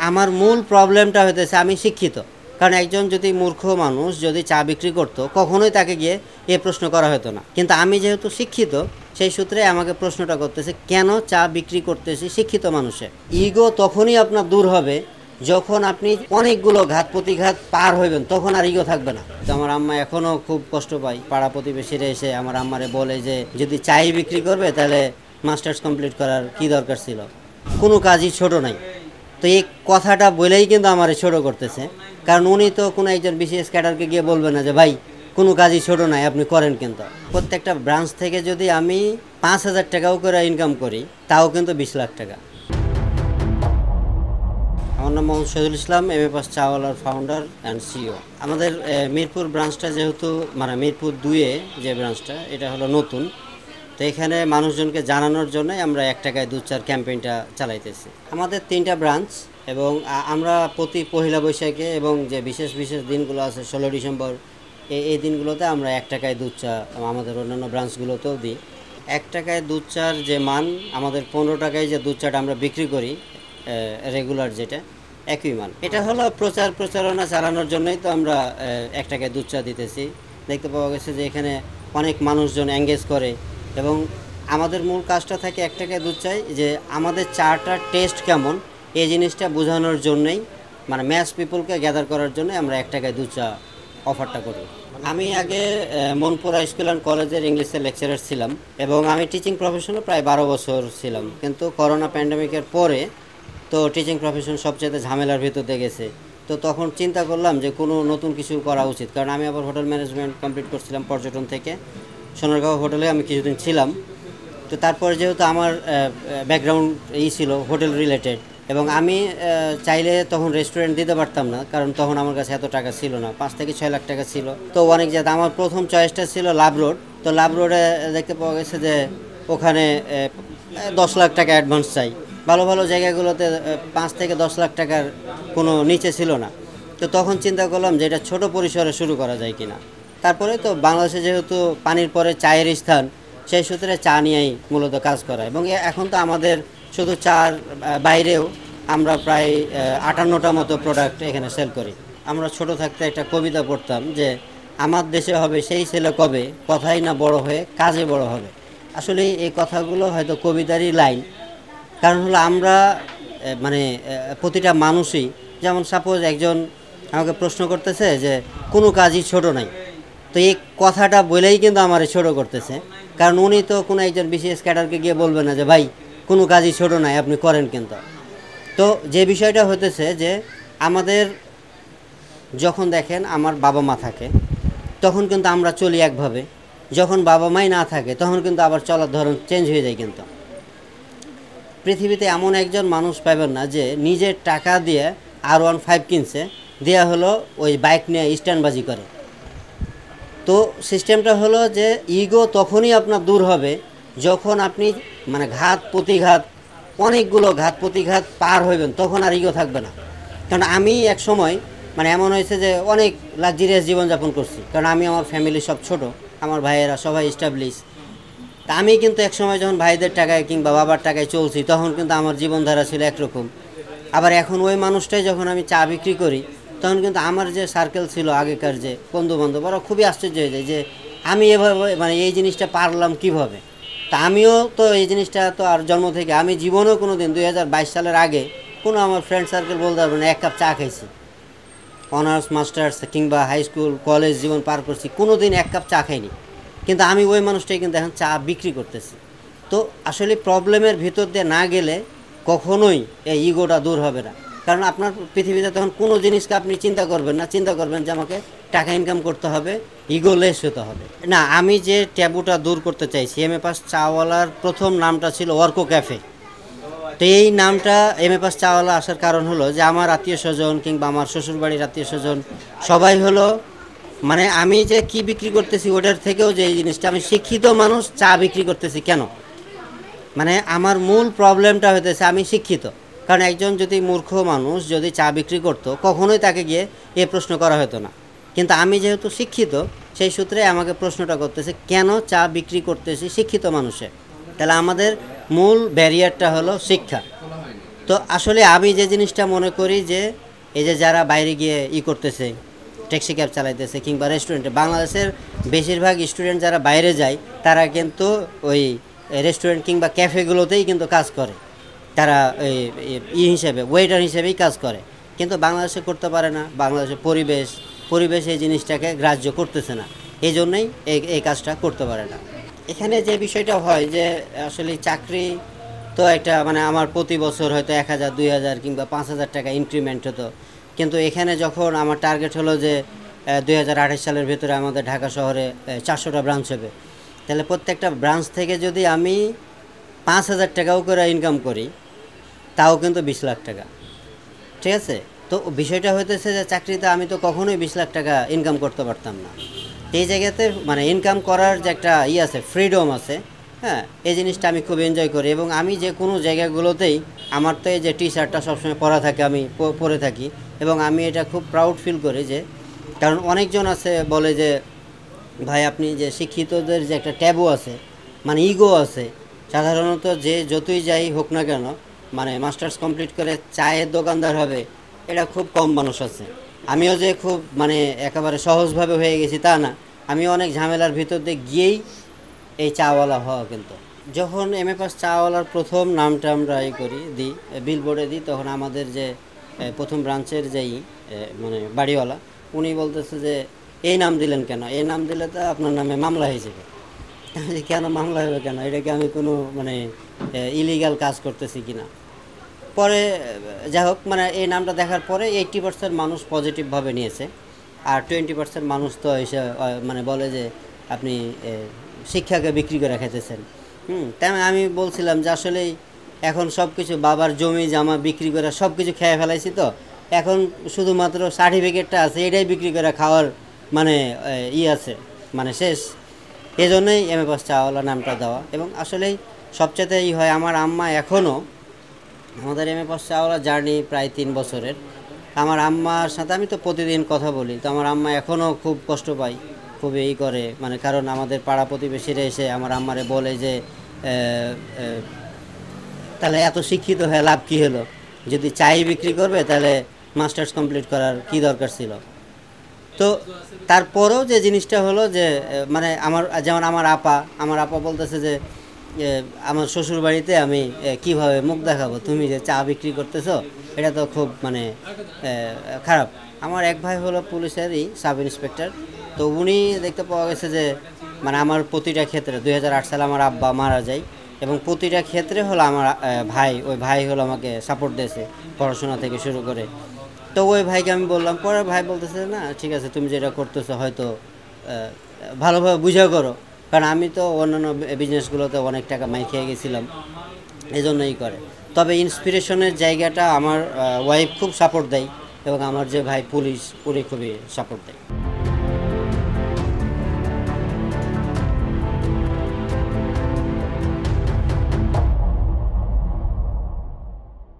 আমার মূল প্রবলেমটা হইতেছে আমি শিক্ষিত। কারণ একজন যদি মূর্খ মানুষ যদি চা বিক্রি করতো কখনোই তাকে গিয়ে এ প্রশ্ন করা হতো না, কিন্তু আমি যেহেতু শিক্ষিত সেই সূত্রে আমাকে প্রশ্নটা করতেছে কেন চা বিক্রি করতেছি শিক্ষিত মানুষে। ইগো তখনই আপনার দূর হবে যখন আপনি অনেকগুলো ঘাত প্রতিঘাত পার হইবেন, তখন আর ইগো থাকবে না। তো আমার আম্মা এখনও খুব কষ্ট পায়, পাড়া প্রতিবেশীরা এসে আমার আম্মারে বলে যে যদি চাই বিক্রি করবে তাহলে মাস্টার্স কমপ্লিট করার কি দরকার ছিল, কোনো কাজই ছোট নাই। তো এই কথাটা বলেই কিন্তু আমার ছোটো করতেছে, কারণ উনি তো কোনো একজন বিশেষ ক্যাডারকে গিয়ে বলবে না যে ভাই কোনো কাজই ছোটো নাই আপনি করেন। কিন্তু প্রত্যেকটা ব্রাঞ্চ থেকে যদি আমি 5,000 টাকাও করে ইনকাম করি তাও কিন্তু 20 লাখ টাকা। আমার নাম Mohammad Shahidul Islam, M A pass চাওয়ালার ফাউন্ডার অ্যান্ড সিইও। আমাদের মিরপুর ব্রাঞ্চটা যেহেতু মানে মিরপুর 2-এ যে ব্রাঞ্চটা এটা হলো নতুন, তো এখানে মানুষজনকে জানানোর জন্যই আমরা 1 টাকায় দুধ চার ক্যাম্পেইনটা চালাইতেছি। আমাদের 3টা ব্রাঞ্চ এবং আমরা প্রতি পহেলা বৈশাখে এবং যে বিশেষ বিশেষ দিনগুলো আছে 16 ডিসেম্বর এই দিনগুলোতে আমরা 1 টাকায় দুধ চা আমাদের অন্যান্য ব্রাঞ্চগুলোতেও দিই। 1 টাকায় দুধ চার যে মান, আমাদের 15 টাকায় যে দুধ চাটা আমরা বিক্রি করি রেগুলার যেটা একই মান। এটা হলো প্রচারণা চালানোর জন্যই তো আমরা 1 টাকায় দুধ চা দিতেছি। দেখতে পাওয়া গেছে যে এখানে অনেক মানুষজন এঙ্গেজ করে এবং আমাদের মূল কাজটা থাকে 1 টাকায় দুধ চাই যে আমাদের চাটার টেস্ট কেমন এই জিনিসটা বোঝানোর জন্যই, মানে ম্যাস পিপলকে গ্যাদার করার জন্য আমরা 1 টাকায় দুধ চা অফারটা করি। আমি আগে মনপুরা স্কুল অ্যান্ড কলেজের ইংলিশের লেকচারার ছিলাম এবং আমি টিচিং প্রফেশনে প্রায় 12 বছর ছিলাম, কিন্তু করোনা প্যান্ডেমিকের পরে তো টিচিং প্রফেশন সবচেয়ে ঝামেলার ভিতর দিয়ে গেছে। তো তখন চিন্তা করলাম যে কোনো নতুন কিছু করা উচিত, কারণ আমি আবার হোটেল ম্যানেজমেন্ট কমপ্লিট করছিলাম পর্যটন থেকে। সোনারগাঁও হোটেলে আমি কিছুদিন ছিলাম। তো তারপরে যেহেতু আমার ব্যাকগ্রাউন্ড ছিল হোটেল রিলেটেড এবং আমি চাইলে তখন রেস্টুরেন্ট দিতে পারতাম না, কারণ তখন আমার কাছে এত টাকা ছিল না, 5 থেকে 6 লাখ টাকা ছিল। তো অনেক জায়গা আমার প্রথম চয়েসটা ছিল লাভ রোড। তো লাভ রোডে দেখতে পাওয়া গেছে যে ওখানে 10 লাখ টাকা অ্যাডভান্স চাই। ভালো ভালো জায়গাগুলোতে 5 থেকে 10 লাখ টাকার কোনো নিচে ছিল না। তো তখন চিন্তা করলাম যে এটা ছোটো পরিসরে শুরু করা যায় কিনা। তারপরে তো বাংলাদেশে যেহেতু পানির পরে চায়ের স্থান, সেই সূত্রে চা নিয়েই মূলত কাজ করা। এবং এখন তো আমাদের শুধু চার বাইরেও আমরা প্রায় 58টা মতো প্রোডাক্ট এখানে সেল করি। আমরা ছোট থাকতে একটা কবিতা পড়তাম যে আমার দেশে হবে সেই ছেলে কবে, কথাই না বড় হয়ে কাজে বড় হবে। আসলে এই কথাগুলো হয়তো কবিতারই লাইন, কারণ হলো আমরা মানে প্রতিটা মানুষই, যেমন সাপোজ একজন আমাকে প্রশ্ন করতেছে যে কোনো কাজই ছোট নাই, তো এই কথাটা বলেই কিন্তু আমার ছোটো করতেছে, কারণ উনি তো কোনো একজন বিশেষ ক্যাডারকে গিয়ে বলবে না যে ভাই কোনো কাজই ছোট নাই আপনি করেন। কিন্তু তো যে বিষয়টা হতেছে যে আমাদের যখন দেখেন আমার বাবা মা থাকে তখন কিন্তু আমরা চলি একভাবে, যখন বাবা মাই না থাকে তখন কিন্তু আবার চলার ধরন চেঞ্জ হয়ে যায়। কিন্তু পৃথিবীতে এমন একজন মানুষ পাবেন না যে নিজের টাকা দিয়ে R15 কিনছে, দেওয়া হলো ওই বাইক নিয়ে স্ট্যান্ডবাজি করে। তো সিস্টেমটা হলো যে ইগো তখনই আপনার দূর হবে যখন আপনি মানে ঘাত প্রতিঘাত অনেকগুলো ঘাত প্রতিঘাত পার হইবেন, তখন আর ইগো থাকবে না। কারণ আমি এক সময় মানে এমন হয়েছে যে অনেক লাক্সারিয়াস জীবনযাপন করছি, কারণ আমি আমার ফ্যামিলি সব ছোট, আমার ভাইয়েরা সবাই এস্টাবলিশ। তা আমি কিন্তু এক সময় যখন ভাইদের টাকায় কিংবা বাবার টাকায় চলছি তখন কিন্তু আমার জীবনধারা ছিল একরকম। আবার এখন ওই মানুষটাই যখন আমি চা বিক্রি করি তখন কিন্তু আমার যে সার্কেল ছিল আগেকার যে বন্ধুবান্ধব, ওরা খুবই আশ্চর্য হয়ে যায় যে আমি এভাবে মানে এই জিনিসটা পারলাম কিভাবে। তা আমিও তো এই জিনিসটা তো আর জন্ম থেকে আমি জীবনেও কোনো দিন 2022 সালের আগে কোনো আমার ফ্রেন্ড সার্কেল বলতে পারবো না 1 কাপ চা খাইছি। অনার্স মাস্টার্স কিংবা হাই স্কুল কলেজ জীবন পার করছি, কোনো দিন 1 কাপ চা খাইনি, কিন্তু আমি ওই মানুষটাই কিন্তু এখন চা বিক্রি করতেছি। তো আসলে প্রবলেমের ভিতর দিয়ে না গেলে কখনোই এই ইগোটা দূর হবে না, কারণ আপনার পৃথিবীতে তখন কোনো জিনিসকে আপনি চিন্তা করবেন না, চিন্তা করবেন যে আমাকে টাকা ইনকাম করতে হবে, ইগো লেস হতে হবে। না, আমি যে ট্যাবুটা দূর করতে চাইছি, এম এ পাস চাওয়ালার প্রথম নামটা ছিল অর্কো ক্যাফে। তো এই নামটা এম এ পাস চাওয়ালা আসার কারণ হলো যে আমার আত্মীয় স্বজন কিংবা আমার শ্বশুরবাড়ির আত্মীয় স্বজন সবাই হলো মানে আমি যে কি বিক্রি করতেছি ওটার থেকেও যে এই জিনিসটা আমি শিক্ষিত মানুষ চা বিক্রি করতেছি কেন, মানে আমার মূল প্রবলেমটা হইতেছে আমি শিক্ষিত। কারণ একজন যদি মূর্খ মানুষ যদি চা বিক্রি করতো কখনোই তাকে গিয়ে এ প্রশ্ন করা হতো না, কিন্তু আমি যেহেতু শিক্ষিত সেই সূত্রে আমাকে প্রশ্নটা করতেছে কেন চা বিক্রি করতেছি শিক্ষিত মানুষে। তাহলে আমাদের মূল ব্যারিয়ারটা হলো শিক্ষা। তো আসলে আমি যে জিনিসটা মনে করি যে এই যে যারা বাইরে গিয়ে করতেছে, ট্যাক্সি ক্যাব চালাইতেছে কিংবা রেস্টুরেন্টে, বাংলাদেশের বেশিরভাগ স্টুডেন্ট যারা বাইরে যায় তারা কিন্তু ওই রেস্টুরেন্ট কিংবা ক্যাফেগুলোতেই কিন্তু কাজ করে। তারা হিসেবে ওয়েটার হিসেবেই কাজ করে, কিন্তু বাংলাদেশে করতে পারে না। বাংলাদেশের পরিবেশ এই জিনিসটাকে গ্রাহ্য করতেছে না, এই জন্যই এই কাজটা করতে পারে না। এখানে যে বিষয়টা হয় যে আসলে চাকরি তো একটা মানে আমার প্রতি বছর হয়তো 1,000 2,000 কিংবা 5,000 টাকা ইনক্রিমেন্ট হতো, কিন্তু এখানে যখন আমার টার্গেট হলো যে 2028 সালের ভেতরে আমাদের ঢাকা শহরে 400টা ব্রাঞ্চ হবে, তাহলে প্রত্যেকটা ব্রাঞ্চ থেকে যদি আমি 5,000 টাকাও করে ইনকাম করি তাও কিন্তু 20 লাখ টাকা। ঠিক আছে, তো বিষয়টা হইতেছে যে চাকরিতে আমি তো কখনোই 20 লাখ টাকা ইনকাম করতে পারতাম না। এই জায়গাতে মানে ইনকাম করার যে একটা আছে, ফ্রিডম আছে। হ্যাঁ, এই জিনিসটা আমি খুব এনজয় করি, এবং আমি যে কোনো জায়গাগুলোতেই আমার তো এই যে টি শার্টটা সবসময় পরা থাকে, আমি পরে থাকি, এবং আমি এটা খুব প্রাউড ফিল করি যে, কারণ অনেকজন আছে বলে যে ভাই আপনি যে শিক্ষিতদের যে একটা ট্যাবু আছে, মানে ইগো আছে, সাধারণত যে যতই যাই হোক না কেন, মানে মাস্টার্স কমপ্লিট করে চায়ের দোকানদার হবে এটা খুব কম মানুষ আছে। আমিও যে খুব মানে একেবারে সহজভাবে হয়ে গেছি তা না, আমি অনেক ঝামেলার ভিতর দিয়ে গিয়েই এই চাওয়ালা হওয়া। কিন্তু যখন এমএ পাস চাওয়ালার প্রথম নামটা আমরা দিই বিলবোর্ডে দিই, তখন আমাদের যে প্রথম ব্রাঞ্চের যেই মানে বাড়িওয়ালা, উনি বলতেছে যে এই নাম দিলেন কেন, এই নাম দিলে তো আপনার নামে মামলা হয়ে যাবে। কেন মামলা হবে কেন, এটা কি আমি কোনো মানে ইলিগাল কাজ করতেছি কিনা। পরে যাই হোক, মানে এই নামটা দেখার পরে 80% মানুষ পজিটিভভাবে নিয়েছে, আর 20% মানুষ তো এসে মানে বলে যে আপনি শিক্ষাকে বিক্রি করে খেতেছেন। তাই আমি বলছিলাম যে আসলেই এখন সব কিছু বাবার জমি জামা বিক্রি করে সব কিছু খেয়ে ফেলাইছি, তো এখন শুধুমাত্র সার্টিফিকেটটা আছে, এটাই বিক্রি করে খাওয়ার মানে আছে, মানে শেষ। এই জন্যই এমএ পাস চাওয়ালা নামটা দেওয়া। এবং আসলেই সবচেয়ে হয় আমার আম্মা এখনও, আমাদের এমএ পাস চাওয়ালা জার্নি প্রায় 3 বছরের। আমার আম্মার সাথে আমি তো প্রতিদিন কথা বলি, তো আমার আম্মা এখনও খুব কষ্ট পায়, খুব করে, মানে কারণ আমাদের পাড়া প্রতিবেশীরা এসে আমার আম্মারে বলে যে তাহলে এত শিক্ষিত হয়ে লাভ কী হলো, যদি চাই বিক্রি করবে তাহলে মাস্টার্স কমপ্লিট করার কি দরকার ছিল। তো তারপরেও যে জিনিসটা হলো যে মানে যেমন আমার আপা বলতেছে যে আমার শ্বশুর বাড়িতে আমি কিভাবে মুখ দেখাবো, তুমি যে চা বিক্রি করতেছো এটা তো খুব মানে খারাপ। আমার এক ভাই হলো পুলিশেরই সাব ইন্সপেক্টর, তো উনি দেখতে পাওয়া গেছে যে মানে আমার প্রতিটা ক্ষেত্রে 2008 সালে আমার আব্বা মারা যায়, এবং প্রতিটা ক্ষেত্রে হলো আমার ওই ভাই হলো আমাকে সাপোর্ট দিয়েছে পড়াশোনা থেকে শুরু করে। তো ওই ভাইকে আমি বললাম, পরে ভাই বলতেছে না ঠিক আছে তুমি যেটা করতেছো হয়তো ভালোভাবে বুঝাও করো, কারণ আমি তো অন্যান্য বিজনেসগুলোতে অনেক টাকা মাই খেয়ে গেছিলাম, এই জন্যই করে। তবে ইন্সপিরেশনের জায়গাটা আমার ওয়াইফ খুব সাপোর্ট দেয়, এবং আমার যে ভাই পুলিশ উনি খুবই সাপোর্ট দেয়।